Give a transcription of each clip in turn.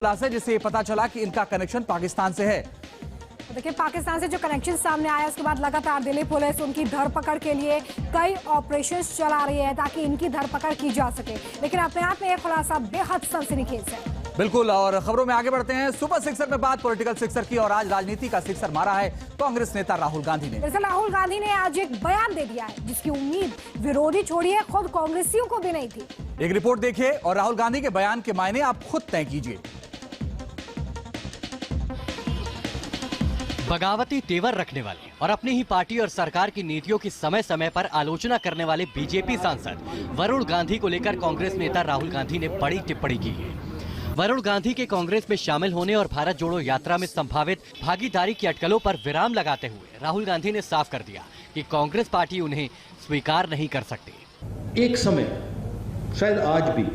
खुलासे जिससे ये पता चला कि इनका कनेक्शन पाकिस्तान से है। देखिए, पाकिस्तान से जो कनेक्शन सामने आया उसके बाद लगातार दिल्ली पुलिस उनकी धरपकड़ के लिए कई ऑपरेशंस चला रही है ताकि इनकी धरपकड़ की जा सके, लेकिन अपने आप में यह खुलासा बेहद सनसनीखेज है। बिल्कुल, और खबरों में आगे बढ़ते हैं। सुपर सिक्सर में बात पॉलिटिकल सिक्सर की, और आज राजनीति का सिक्सर मारा है कांग्रेस नेता राहुल गांधी ने। दरअसल राहुल गांधी ने आज एक बयान दे दिया है जिसकी उम्मीद विरोधी छोड़िए खुद कांग्रेसियों को भी नहीं थी। एक रिपोर्ट देखिए और राहुल गांधी के बयान के मायने आप खुद तय कीजिए। बगावती तेवर रखने वाले और अपनी ही पार्टी और सरकार की नीतियों की समय समय पर आलोचना करने वाले बीजेपी सांसद वरुण गांधी को लेकर कांग्रेस नेता राहुल गांधी ने बड़ी टिप्पणी की है। वरुण गांधी के कांग्रेस में शामिल होने और भारत जोड़ो यात्रा में संभावित भागीदारी की अटकलों पर विराम लगाते हुए राहुल गांधी ने साफ कर दिया कि कांग्रेस पार्टी उन्हें स्वीकार नहीं कर सकती। एक समय, शायद आज भी,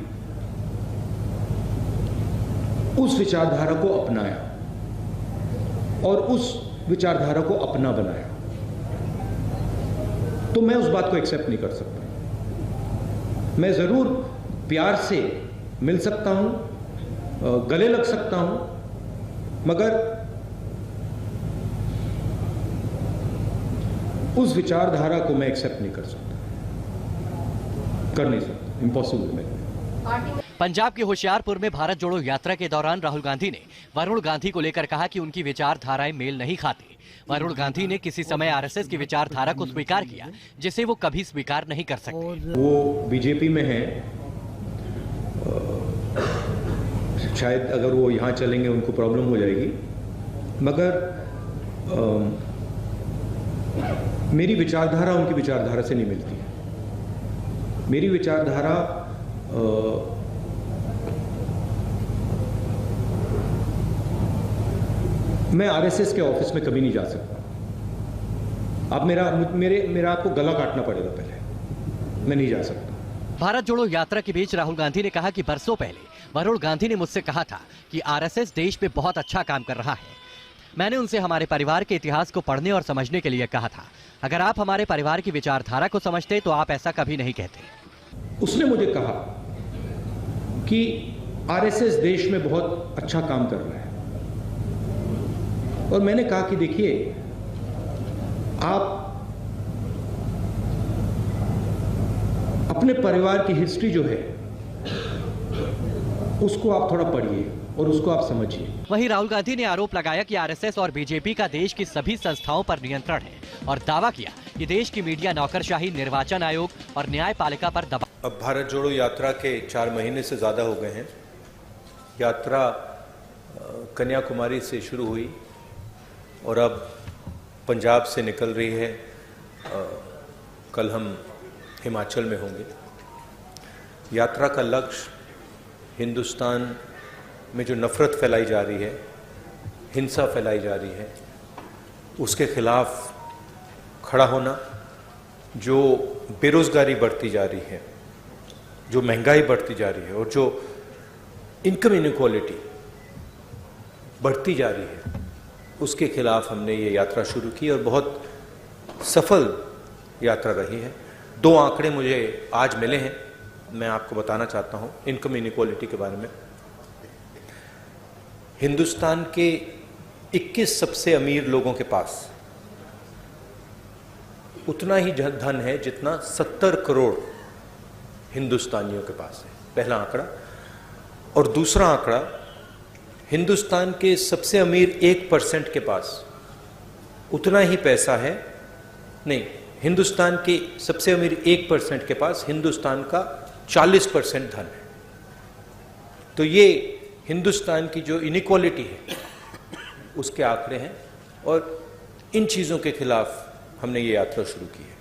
उस विचारधारा को अपनाया और उस विचारधारा को अपना बनाया, तो मैं उस बात को एक्सेप्ट नहीं कर सकता। मैं जरूर प्यार से मिल सकता हूं, गले लग सकता हूं, मगर उस विचारधारा को मैं एक्सेप्ट नहीं कर सकता, कर नहीं सकता, इम्पॉसिबल है। पंजाब के होशियारपुर में भारत जोड़ो यात्रा के दौरान राहुल गांधी ने वरुण गांधी को लेकर कहा कि उनकी विचारधाराएं मेल नहीं खाती। वरुण गांधी ने किसी समय आरएसएस की विचारधारा को स्वीकार किया जिसे वो कभी स्वीकार नहीं कर सकते। वो बीजेपी में है, शायद अगर वो यहाँ चलेंगे उनको प्रॉब्लम हो जाएगी, मगर मेरी विचारधारा उनकी विचारधारा से नहीं मिलती। मेरी विचारधारा मैं आरएसएस के ऑफिस में कभी नहीं जा सकता। अब मेरा आपको गला काटना पड़ेगा पहले, मैं नहीं जा सकता। भारत जोड़ो यात्रा के बीच राहुल गांधी ने कहा कि बरसों पहले वरुण गांधी ने मुझसे कहा था कि आरएसएस देश में बहुत अच्छा काम कर रहा है। मैंने उनसे हमारे परिवार के इतिहास को पढ़ने और समझने के लिए कहा था। अगर आप हमारे परिवार की विचारधारा को समझते तो आप ऐसा कभी नहीं कहते। उसने मुझे कहा कि आरएसएस देश में बहुत अच्छा काम कर रहा है, और मैंने कहा कि देखिए, आप अपने परिवार की हिस्ट्री जो है उसको आप थोड़ा पढ़िए और उसको आप समझिए। वहीं राहुल गांधी ने आरोप लगाया कि आरएसएस और बीजेपी का देश की सभी संस्थाओं पर नियंत्रण है और दावा किया कि देश की मीडिया नौकरशाही, निर्वाचन आयोग और न्यायपालिका पर दबाव। अब भारत जोड़ो यात्रा के 4 महीने से ज्यादा हो गए हैं। यात्रा कन्याकुमारी से शुरू हुई और अब पंजाब से निकल रही है। कल हम हिमाचल में होंगे। यात्रा का लक्ष्य हिंदुस्तान में जो नफरत फैलाई जा रही है, हिंसा फैलाई जा रही है, उसके खिलाफ खड़ा होना। जो बेरोजगारी बढ़ती जा रही है, जो महंगाई बढ़ती जा रही है और जो इनकम इनइक्वालिटी बढ़ती जा रही है, उसके खिलाफ हमने ये यात्रा शुरू की और बहुत सफल यात्रा रही है। 2 आंकड़े मुझे आज मिले हैं, मैं आपको बताना चाहता हूं इनकम इनइक्वालिटी के बारे में। हिंदुस्तान के 21 सबसे अमीर लोगों के पास उतना ही धन है जितना 70 करोड़ हिंदुस्तानियों के पास है, पहला आंकड़ा। और दूसरा आंकड़ा, हिंदुस्तान के सबसे अमीर 1% के पास उतना ही पैसा है, नहीं, हिंदुस्तान के सबसे अमीर 1% के पास हिंदुस्तान का 40% धन है। तो ये हिंदुस्तान की जो इनइक्वालिटी है उसके आंकड़े हैं और इन चीज़ों के खिलाफ हमने ये यात्रा शुरू की है।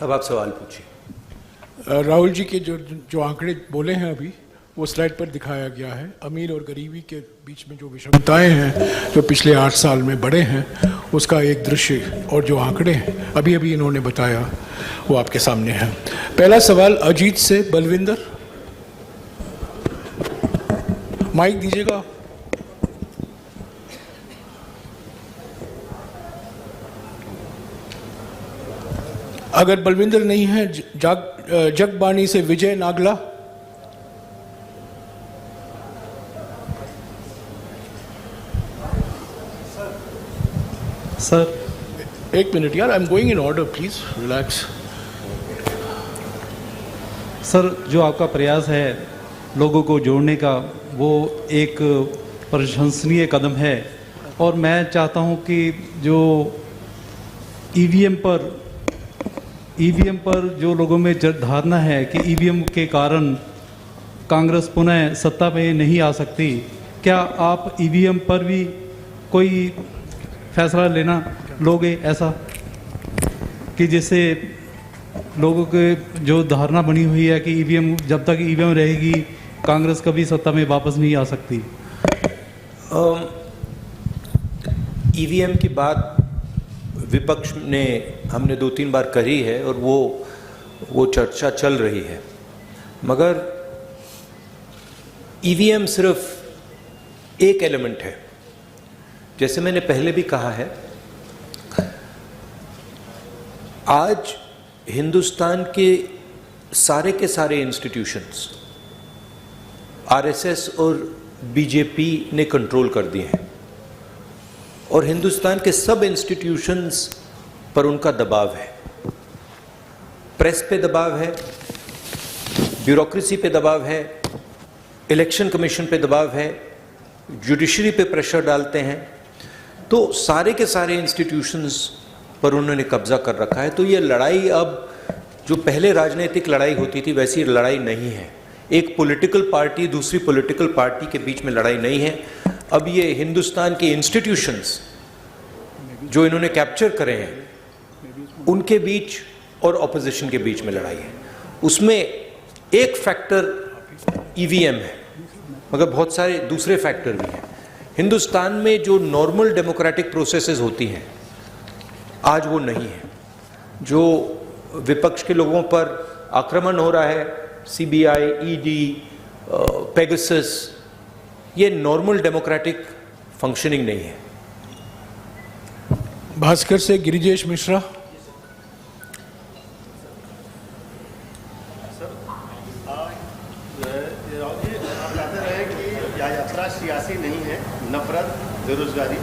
अब आप सवाल पूछिए। राहुल जी के जो आंकड़े बोले हैं अभी, वो स्लाइड पर दिखाया गया है। अमीर और गरीबी के बीच में जो विषमताएं हैं जो पिछले 8 साल में बढ़े हैं, उसका एक दृश्य और जो आंकड़े हैं अभी अभी इन्होंने बताया वो आपके सामने है। पहला सवाल अजीत से, बलविंदर, माइक दीजिएगा। अगर बलविंदर नहीं है, जगबानी से विजय नागला। सर एक मिनट यार, I am going in order, please relax. Sir, जो आपका प्रयास है लोगों को जोड़ने का, वो एक प्रशंसनीय कदम है। और मैं चाहता हूं कि जो ईवीएम पर जो लोगों में धारणा है कि ईवीएम के कारण कांग्रेस पुनः सत्ता में नहीं आ सकती, क्या आप ईवीएम पर भी कोई फैसला लेना लोगे, ऐसा कि जिससे लोगों के जो धारणा बनी हुई है कि ईवीएम, जब तक ईवीएम रहेगी कांग्रेस कभी सत्ता में वापस नहीं आ सकती? ईवीएम की बात विपक्ष ने हमने 2-3 बार करी है और वो चर्चा चल रही है, मगर ईवीएम सिर्फ एक एलिमेंट है। जैसे मैंने पहले भी कहा है, आज हिंदुस्तान के सारे इंस्टीट्यूशंस आरएसएस और बीजेपी ने कंट्रोल कर दिए हैं और हिंदुस्तान के सब इंस्टीट्यूशंस पर उनका दबाव है। प्रेस पे दबाव है, ब्यूरोक्रेसी पे दबाव है, इलेक्शन कमीशन पे दबाव है, जुडिशरी पे प्रेशर डालते हैं। तो सारे के सारे इंस्टीट्यूशंस पर उन्होंने कब्जा कर रखा है। तो ये लड़ाई अब जो पहले राजनीतिक लड़ाई होती थी वैसी लड़ाई नहीं है। एक पॉलिटिकल पार्टी दूसरी पॉलिटिकल पार्टी के बीच में लड़ाई नहीं है। अब ये हिंदुस्तान के इंस्टीट्यूशंस जो इन्होंने कैप्चर करे हैं उनके बीच और ऑपोजिशन के बीच में लड़ाई है। उसमें एक फैक्टर ईवीएम है, मगर बहुत सारे दूसरे फैक्टर भी हैं। हिंदुस्तान में जो नॉर्मल डेमोक्रेटिक प्रोसेसेस होती हैं आज वो नहीं है। जो विपक्ष के लोगों पर आक्रमण हो रहा है, सीबीआई, ईडी, पेगासस, ये नॉर्मल डेमोक्रेटिक फंक्शनिंग नहीं है। भास्कर से गिरिजेश मिश्रा। यात्रा सियासी नहीं है, नफरत, बेरोजगारी।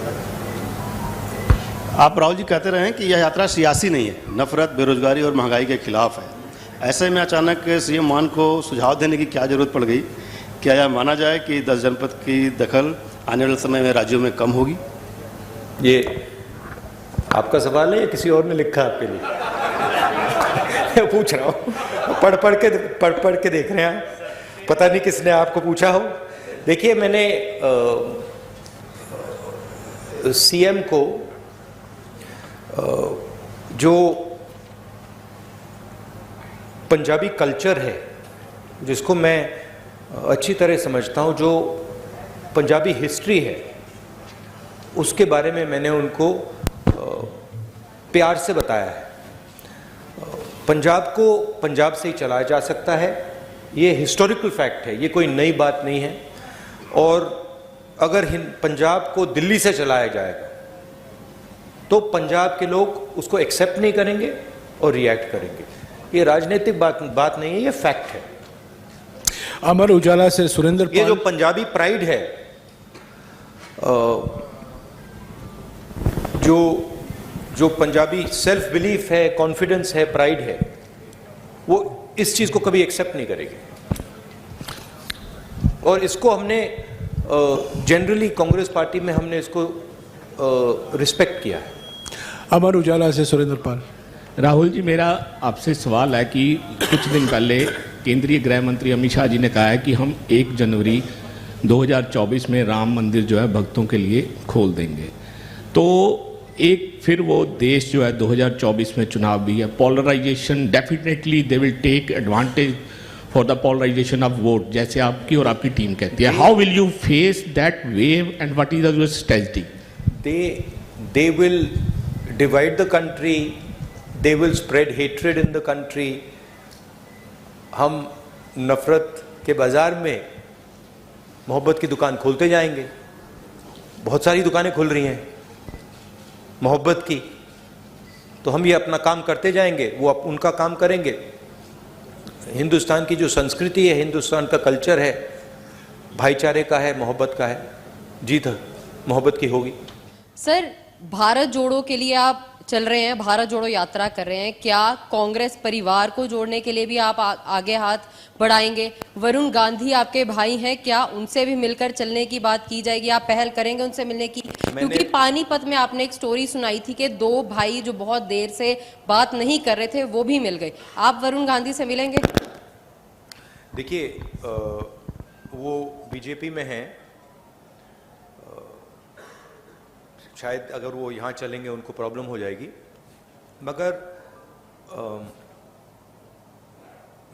आप राहुल जी कहते रहे कि यह यात्रा सियासी नहीं है, नफरत, बेरोजगारी और महंगाई के खिलाफ है। ऐसे में अचानक सीएम मान को सुझाव देने की क्या जरूरत पड़ गई? क्या यह माना जाए कि 10 जनपद की दखल आने वाले समय में राज्यों में कम होगी? ये आपका सवाल है या किसी और ने लिखा आपके लिए? मैं पूछ रहा हूँ, पढ़ के देख रहे हैं आप, पता नहीं किसने आपको पूछा हो। देखिए, मैंने सीएम को जो पंजाबी कल्चर है जिसको मैं अच्छी तरह समझता हूँ, जो पंजाबी हिस्ट्री है, उसके बारे में मैंने उनको प्यार से बताया है। पंजाब को पंजाब से ही चलाया जा सकता है, ये हिस्टोरिकल फैक्ट है, ये कोई नई बात नहीं है। और अगर पंजाब को दिल्ली से चलाया जाएगा तो पंजाब के लोग उसको एक्सेप्ट नहीं करेंगे और रिएक्ट करेंगे। ये राजनीतिक बात नहीं है, ये फैक्ट है। अमर उजाला से सुरेंद्र पाल। ये जो पंजाबी प्राइड है, जो पंजाबी सेल्फ बिलीफ है, कॉन्फिडेंस है, प्राइड है, वो इस चीज को कभी एक्सेप्ट नहीं करेगी। और इसको हमने जनरली कांग्रेस पार्टी में हमने इसको रिस्पेक्ट किया है। अमर उजाला से सुरेंद्र पाल। राहुल जी, मेरा आपसे सवाल है कि कुछ दिन पहले केंद्रीय गृह मंत्री अमित शाह जी ने कहा है कि हम 1 जनवरी 2024 में राम मंदिर जो है भक्तों के लिए खोल देंगे। तो एक फिर वो देश जो है 2024 में चुनाव भी है, polarisation, definitely they will take advantage for the polarisation of vote, जैसे आपकी और आपकी टीम कहती है। How will you face that wave and what is your strategy? They will divide the country, they will spread hatred in the country. हम नफरत के बाजार में मोहब्बत की दुकान खोलते जाएंगे। बहुत सारी दुकानें खुल रही हैं मोहब्बत की, तो हम ये अपना काम करते जाएंगे, वो उनका काम करेंगे। हिंदुस्तान की जो संस्कृति है, हिंदुस्तान का कल्चर है, भाईचारे का है, मोहब्बत का है, जीत मोहब्बत की होगी। सर, भारत जोड़ो के लिए आप चल रहे हैं, भारत जोड़ो यात्रा कर रहे हैं, क्या कांग्रेस परिवार को जोड़ने के लिए भी आप आगे हाथ बढ़ाएंगे? वरुण गांधी आपके भाई हैं, क्या उनसे भी मिलकर चलने की बात की जाएगी? आप पहल करेंगे उनसे मिलने की? क्योंकि पानीपत में आपने एक स्टोरी सुनाई थी कि 2 भाई जो बहुत देर से बात नहीं कर रहे थे वो भी मिल गए। आप वरुण गांधी से मिलेंगे? देखिए, वो बीजेपी में हैं, शायद अगर वो यहाँ चलेंगे उनको प्रॉब्लम हो जाएगी, मगर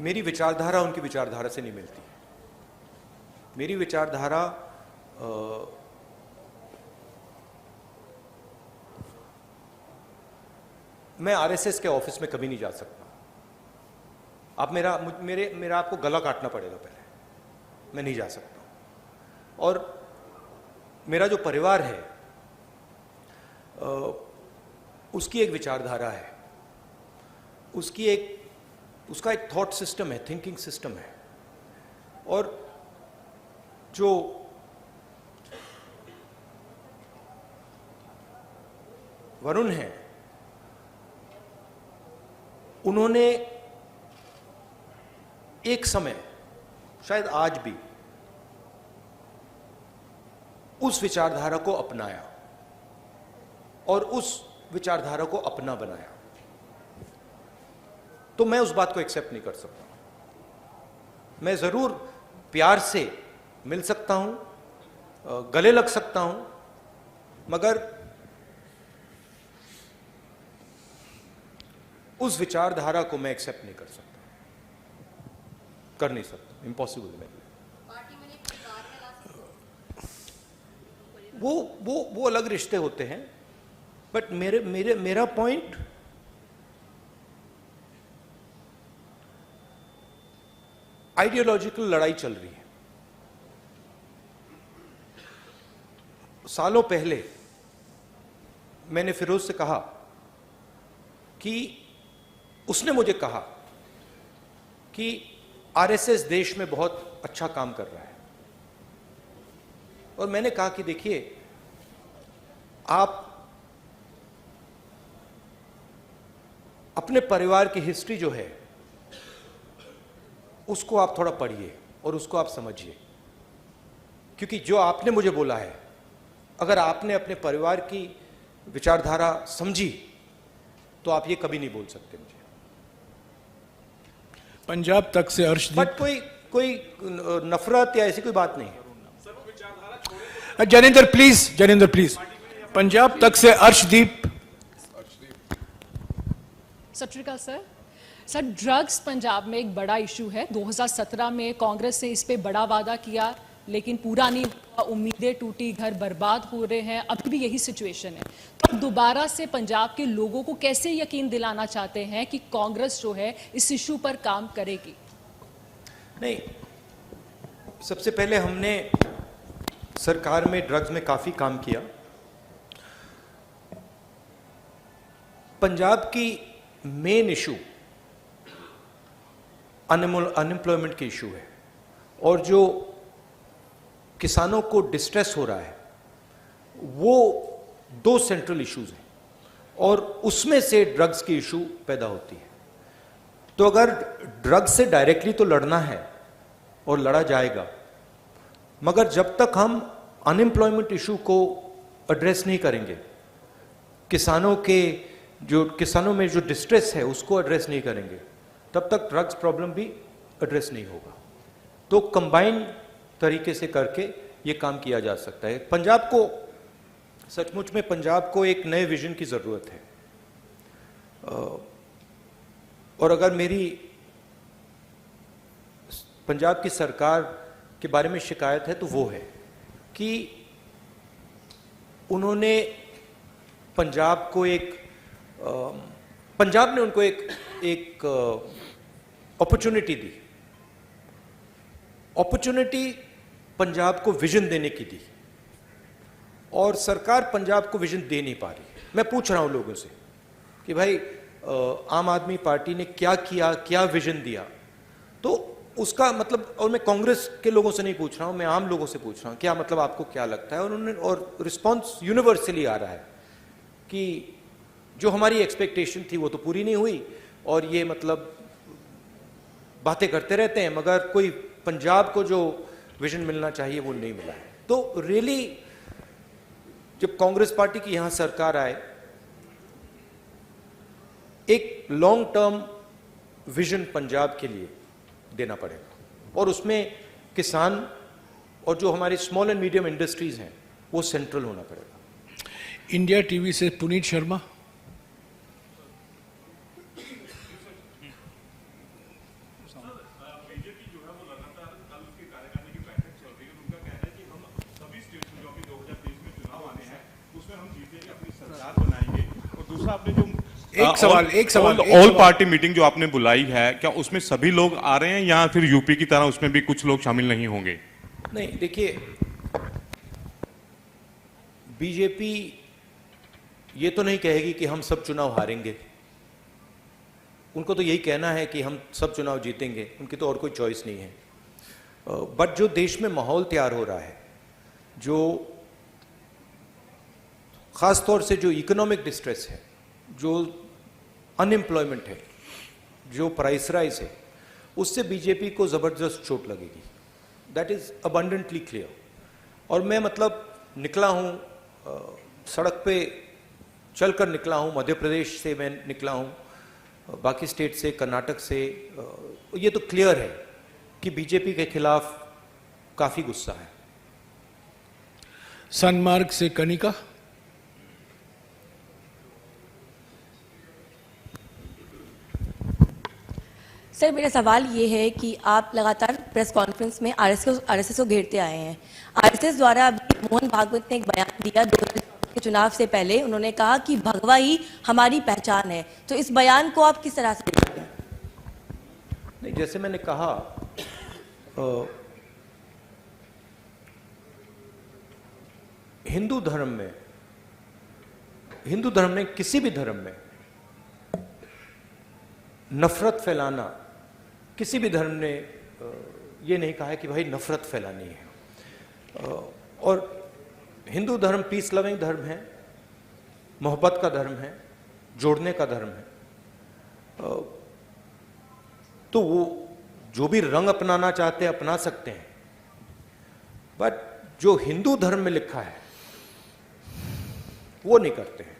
मेरी विचारधारा उनकी विचारधारा से नहीं मिलती। मेरी विचारधारा मैं आरएसएस के ऑफिस में कभी नहीं जा सकता। आप मेरा आपको गला काटना पड़ेगा पहले, मैं नहीं जा सकता। और मेरा जो परिवार है उसकी एक विचारधारा है, उसका एक थॉट सिस्टम है, थिंकिंग सिस्टम है। और जो वरुण है, उन्होंने एक समय, शायद आज भी, उस विचारधारा को अपनाया और उस विचारधारा को अपना बनाया, तो मैं उस बात को एक्सेप्ट नहीं कर सकता। मैं जरूर प्यार से मिल सकता हूं, गले लग सकता हूं, मगर उस विचारधारा को मैं एक्सेप्ट नहीं कर सकता, कर नहीं सकता, इम्पॉसिबल है मेरे लिए। वो अलग रिश्ते होते हैं, बट मेरा पॉइंट आइडियोलॉजिकल लड़ाई चल रही है। सालों पहले मैंने फिरोज से कहा कि उसने मुझे कहा कि आरएसएस देश में बहुत अच्छा काम कर रहा है, और मैंने कहा कि देखिए, आप अपने परिवार की हिस्ट्री जो है उसको आप थोड़ा पढ़िए और उसको आप समझिए, क्योंकि जो आपने मुझे बोला है, अगर आपने अपने परिवार की विचारधारा समझी तो आप ये कभी नहीं बोल सकते मुझे। पंजाब तक से अर्शदीप, बट कोई नफरत या ऐसी कोई बात नहीं है। जनेंद्र प्लीज, पंजाब तक से अर्शदीप। सत श्री अकाल सर, ड्रग्स पंजाब में एक बड़ा इशू है। 2017 में कांग्रेस ने इस पे बड़ा वादा किया, लेकिन पूरा नहीं हुआ, उम्मीदें टूटी, घर बर्बाद हो रहे हैं, अभी भी यही सिचुएशन है। तो अब दोबारा से पंजाब के लोगों को कैसे यकीन दिलाना चाहते हैं कि कांग्रेस जो है इस इशू पर काम करेगी? नहीं, सबसे पहले हमने सरकार में ड्रग्स में काफी काम किया। पंजाब की मेन इशू अनएम्प्लॉयमेंट की इशू है, और जो किसानों को डिस्ट्रेस हो रहा है वो 2 सेंट्रल इश्यूज हैं, और उसमें से ड्रग्स की इशू पैदा होती है। तो अगर ड्रग्स से डायरेक्टली तो लड़ना है और लड़ा जाएगा, मगर जब तक हम अनएम्प्लॉयमेंट इशू को एड्रेस नहीं करेंगे, किसानों में जो डिस्ट्रेस है उसको एड्रेस नहीं करेंगे, तब तक ड्रग्स प्रॉब्लम भी एड्रेस नहीं होगा। तो कंबाइन तरीके से करके ये काम किया जा सकता है। पंजाब को, सचमुच में पंजाब को एक नए विजन की जरूरत है, और अगर मेरी पंजाब की सरकार के बारे में शिकायत है तो वो है कि उन्होंने पंजाब ने उनको एक अपॉर्चुनिटी दी, अपॉर्चुनिटी पंजाब को विजन देने की दी, और सरकार पंजाब को विजन दे नहीं पा रही। मैं पूछ रहा हूं लोगों से कि भाई आम आदमी पार्टी ने क्या किया, क्या विजन दिया, तो उसका मतलब, और मैं कांग्रेस के लोगों से नहीं पूछ रहा हूं, मैं आम लोगों से पूछ रहा हूं, क्या मतलब आपको क्या लगता है? और रिस्पॉन्स यूनिवर्सली आ रहा है कि जो हमारी एक्सपेक्टेशन थी वो तो पूरी नहीं हुई, और ये मतलब बातें करते रहते हैं, मगर कोई पंजाब को जो विजन मिलना चाहिए वो नहीं मिला है। तो रियली जब कांग्रेस पार्टी की यहां सरकार आए, एक लॉन्ग टर्म विजन पंजाब के लिए देना पड़ेगा, और उसमें किसान और जो हमारी स्मॉल एंड मीडियम इंडस्ट्रीज हैं वो सेंट्रल होना पड़ेगा। इंडिया टीवी से पुनीत शर्मा। एक सवाल ऑल पार्टी मीटिंग जो आपने बुलाई है, क्या उसमें सभी लोग आ रहे हैं या फिर यूपी की तरह उसमें भी कुछ लोग शामिल नहीं होंगे? नहीं, देखिए, बीजेपी ये तो नहीं कहेगी कि हम सब चुनाव हारेंगे। उनको तो यही कहना है कि हम सब चुनाव जीतेंगे, उनकी तो और कोई चॉइस नहीं है। बट जो देश में माहौल तैयार हो रहा है, जो खास तौर से जो इकोनॉमिक डिस्ट्रेस है, जो अनएम्प्लॉयमेंट है, जो प्राइस राइज है, उससे बीजेपी को जबरदस्त चोट लगेगी। That is abundantly clear. और मैं मतलब निकला हूं, सड़क पे चलकर निकला हूं, मध्य प्रदेश से मैं निकला हूं, बाकी स्टेट से, कर्नाटक से, ये तो क्लियर है कि बीजेपी के खिलाफ काफी गुस्सा है। सनमार्ग से कनिका। सर, मेरा सवाल ये है कि आप लगातार प्रेस कॉन्फ्रेंस में आरएसएस को घेरते आए हैं। आरएसएस द्वारा अभी मोहन भागवत ने एक बयान दिया 2024 के चुनाव से पहले, उन्होंने कहा कि भगवा ही हमारी पहचान है। तो इस बयान को आप किस तरह से देखते हैं? नहीं, जैसे मैंने कहा, हिंदू धर्म में किसी भी धर्म में नफरत फैलाना, किसी भी धर्म ने ये नहीं कहा है कि भाई नफरत फैलानी है। और हिंदू धर्म पीस लविंग धर्म है, मोहब्बत का धर्म है, जोड़ने का धर्म है। तो वो जो भी रंग अपनाना चाहते हैं अपना सकते हैं, बट जो हिंदू धर्म में लिखा है वो नहीं करते हैं,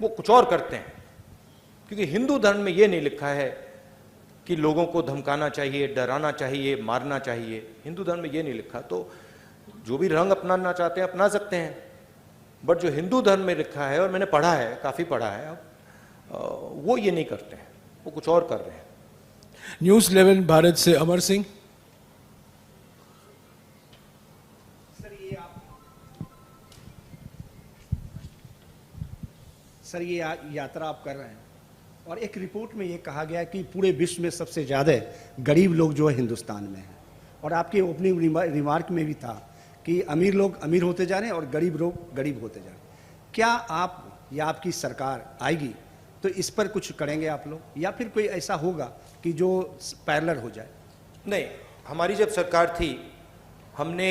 वो कुछ और करते हैं। क्योंकि हिंदू धर्म में ये नहीं लिखा है कि लोगों को धमकाना चाहिए, डराना चाहिए, मारना चाहिए। हिंदू धर्म में ये नहीं लिखा। तो जो भी रंग अपनाना चाहते हैं अपना सकते हैं, बट जो हिंदू धर्म में लिखा है, और मैंने पढ़ा है, काफी पढ़ा है, वो ये नहीं करते हैं, वो कुछ और कर रहे हैं। न्यूज़ 11 भारत से अमर सिंह। सर, ये यात्रा आप कर रहे हैं, और एक रिपोर्ट में ये कहा गया कि पूरे विश्व में सबसे ज़्यादा गरीब लोग जो है हिंदुस्तान में हैं, और आपके ओपनिंग रिमार्क में भी था कि अमीर लोग अमीर होते जा रहे हैं और गरीब लोग गरीब होते जा रहे हैं। क्या आप या आपकी सरकार आएगी तो इस पर कुछ करेंगे आप लोग, या फिर कोई ऐसा होगा कि जो पैरेलल हो जाए? नहीं, हमारी जब सरकार थी, हमने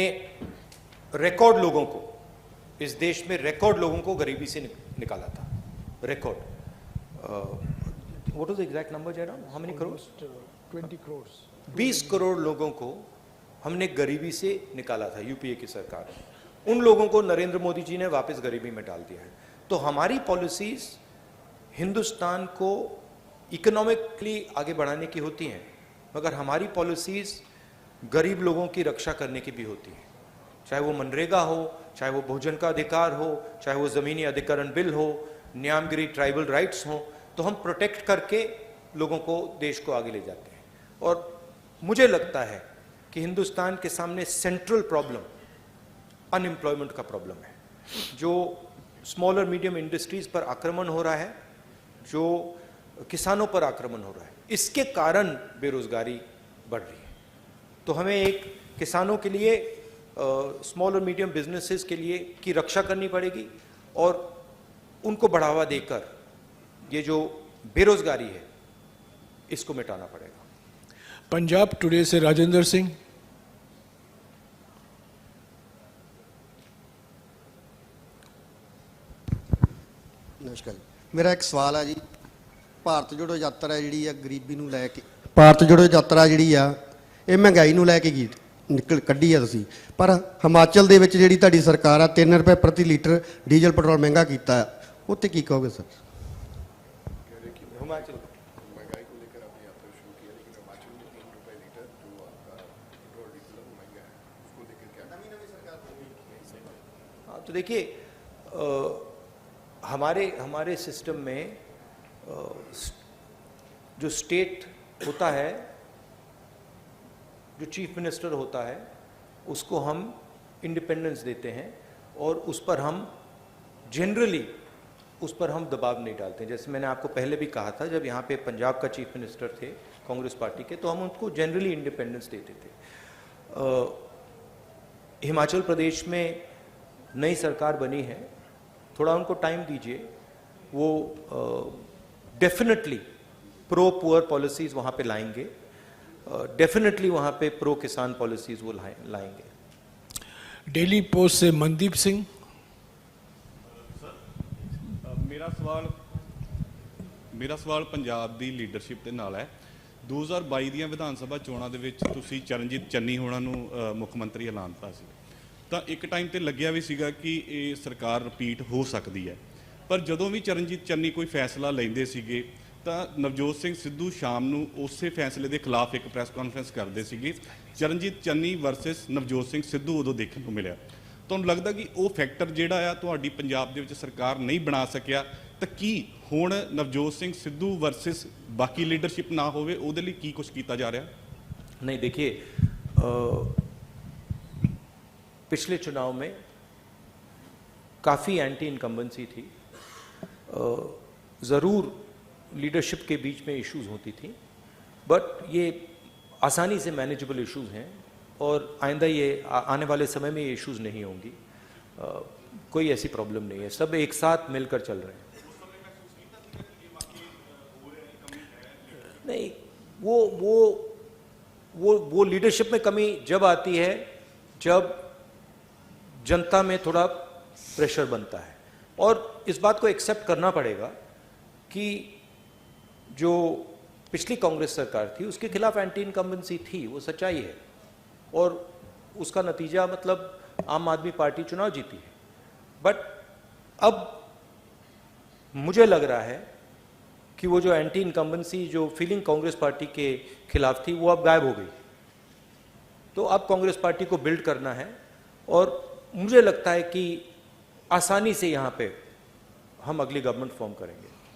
रिकॉर्ड लोगों को, इस देश में रिकॉर्ड लोगों को गरीबी से निकाला था। Record, what was the exact number Jairam? How many crore? 20 crore. 20 crore लोगों को हमने गरीबी से निकाला था, यूपीए की सरकार। उन लोगों को नरेंद्र मोदी जी ने वापस गरीबी में डाल दिया है। तो हमारी पॉलिसीज हिंदुस्तान को इकोनॉमिकली आगे बढ़ाने की होती हैं, मगर हमारी पॉलिसीज गरीब लोगों की रक्षा करने की भी होती हैं। चाहे वो मनरेगा हो, चाहे वो भोजन का अधिकार हो, चाहे वो ज़मीनी अधिकरण बिल हो, न्यामगिरी ट्राइबल राइट्स हो, तो हम प्रोटेक्ट करके लोगों को, देश को आगे ले जाते हैं। और मुझे लगता है कि हिंदुस्तान के सामने सेंट्रल प्रॉब्लम अनएम्प्लॉयमेंट का प्रॉब्लम है। जो स्मॉल और मीडियम इंडस्ट्रीज पर आक्रमण हो रहा है, जो किसानों पर आक्रमण हो रहा है, इसके कारण बेरोजगारी बढ़ रही है। तो हमें एक किसानों के लिए, स्मॉल और मीडियम बिजनेसेस के लिए की रक्षा करनी पड़ेगी, और उनको बढ़ावा देकर ये जो बेरोजगारी है इसको मिटाना पड़ेगा। पंजाब टुडे से राजेंद्र सिंह। ਨਮਸਕਾਰ ਜੀ। ਮੇਰਾ ਇੱਕ ਸਵਾਲ ਹੈ ਜੀ, ਭਾਰਤ ਜੋੜੋ ਯਾਤਰਾ ਜਿਹੜੀ ਆ ਗਰੀਬੀ ਨੂੰ ਲੈ ਕੇ, ਭਾਰਤ ਜੋੜੋ ਯਾਤਰਾ ਜਿਹੜੀ ਆ ਇਹ ਮਹਿੰਗਾਈ ਨੂੰ ਲੈ ਕੇ ਕੱਢੀ ਆ ਤੁਸੀਂ, ਪਰ ਹਿਮਾਚਲ ਦੇ ਵਿੱਚ ਜਿਹੜੀ ਤੁਹਾਡੀ ਸਰਕਾਰ ਆ 3 ਰੁਪਏ ਪ੍ਰਤੀ ਲੀਟਰ ਡੀਜ਼ਲ ਪੈਟਰੋਲ ਮਹਿੰਗਾ ਕੀਤਾ ਹੈ, ਉੱਤੇ ਕੀ ਕਹੋਗੇ ਸਰ? हिमाचल महंगाई को लेकर आपने यात्रा शुरू किया, लेकिन हिमाचल में 3 रुपए लीटर जो आपका पेट्रोल डीजल है वो महंगा है, उसको लेकर क्या नवी सरकार? हाँ, तो देखिए हमारे सिस्टम में जो स्टेट होता है, जो चीफ मिनिस्टर होता है, उसको हम इंडिपेंडेंस देते हैं और उस पर हम जनरली उस पर हम दबाव नहीं डालते। जैसे मैंने आपको पहले भी कहा था, जब यहाँ पे पंजाब का चीफ मिनिस्टर थे कांग्रेस पार्टी के, तो हम उनको जनरली इंडिपेंडेंस देते थे। हिमाचल प्रदेश में नई सरकार बनी है, थोड़ा उनको टाइम दीजिए, वो डेफिनेटली प्रो पुअर पॉलिसीज़ वहाँ पे लाएंगे, डेफिनेटली वहाँ पे प्रो किसान पॉलिसीज़ वो लाएंगे। डेली पोस्ट से मनदीप सिंह। ਮੇਰਾ ਸਵਾਲ ਪੰਜਾਬ ਦੀ ਲੀਡਰਸ਼ਿਪ ਦੇ ਨਾਲ ਹੈ। 2022 ਦੀਆਂ ਵਿਧਾਨ ਸਭਾ ਚੋਣਾਂ ਦੇ ਵਿੱਚ ਤੁਸੀਂ ਚਰਨਜੀਤ ਚੰਨੀ ਹੋਣਾ ਨੂੰ ਮੁੱਖ ਮੰਤਰੀ ਐਲਾਨਤਾ ਸੀ, ਤਾਂ ਇੱਕ ਟਾਈਮ ਤੇ ਲੱਗਿਆ ਵੀ ਸੀਗਾ ਕਿ ਇਹ ਸਰਕਾਰ ਰਿਪੀਟ ਹੋ ਸਕਦੀ ਹੈ, ਪਰ ਜਦੋਂ ਵੀ ਚਰਨਜੀਤ ਚੰਨੀ ਕੋਈ ਫੈਸਲਾ ਲੈਂਦੇ ਸੀਗੇ ਤਾਂ ਨਵਜੋਤ ਸਿੰਘ ਸਿੱਧੂ ਸ਼ਾਮ ਨੂੰ ਉਸੇ ਫੈਸਲੇ ਦੇ ਖਿਲਾਫ ਇੱਕ ਪ੍ਰੈਸ ਕਾਨਫਰੰਸ ਕਰਦੇ ਸੀਗੇ। ਚਰਨਜੀਤ ਚੰਨੀ ਵਰਸਸ ਨਵਜੋਤ ਸਿੰਘ ਸਿੱਧੂ ਉਦੋਂ ਦੇਖਣ ਨੂੰ ਮਿਲਿਆ। ਤੁਹਾਨੂੰ ਲੱਗਦਾ ਕਿ ਉਹ ਫੈਕਟਰ ਜਿਹੜਾ ਆ ਤੁਹਾਡੀ ਪੰਜਾਬ ਦੇ ਵਿੱਚ ਸਰਕਾਰ ਨਹੀਂ ਬਣਾ ਸਕਿਆ, ਤਾਂ ਕੀ ਹੁਣ ਨਵਜੋਤ ਸਿੰਘ ਸਿੱਧੂ ਵਰਸਸ ਬਾਕੀ ਲੀਡਰਸ਼ਿਪ ਨਾ ਹੋਵੇ, ਉਹਦੇ ਲਈ ਕੀ ਕੁਝ ਕੀਤਾ ਜਾ ਰਿਹਾ? नहीं, देखिए पिछले चुनाव में काफ़ी एंटी इनकम्बेंसी थी, ज़रूर लीडरशिप के बीच में इश्यूज होती थी, बट ये आसानी से मैनेजेबल इश्यूज हैं और आइंदा ये आने वाले समय में ये इश्यूज नहीं होंगी। कोई ऐसी प्रॉब्लम नहीं है, सब एक साथ मिलकर चल रहे हैं। नहीं, वो लीडरशिप में कमी जब आती है जब जनता में थोड़ा प्रेशर बनता है, और इस बात को एक्सेप्ट करना पड़ेगा कि जो पिछली कांग्रेस सरकार थी उसके खिलाफ एंटी इनकम्बेंसी थी, वो सच्चाई है, और उसका नतीजा मतलब आम आदमी पार्टी चुनाव जीती है। बट अब मुझे लग रहा है कि वो जो एंटी इनकम्बेंसी जो फीलिंग कांग्रेस पार्टी के खिलाफ थी वो अब गायब हो गई। तो अब कांग्रेस पार्टी को बिल्ड करना है, और मुझे लगता है कि आसानी से यहाँ पे हम अगली गवर्नमेंट फॉर्म करेंगे।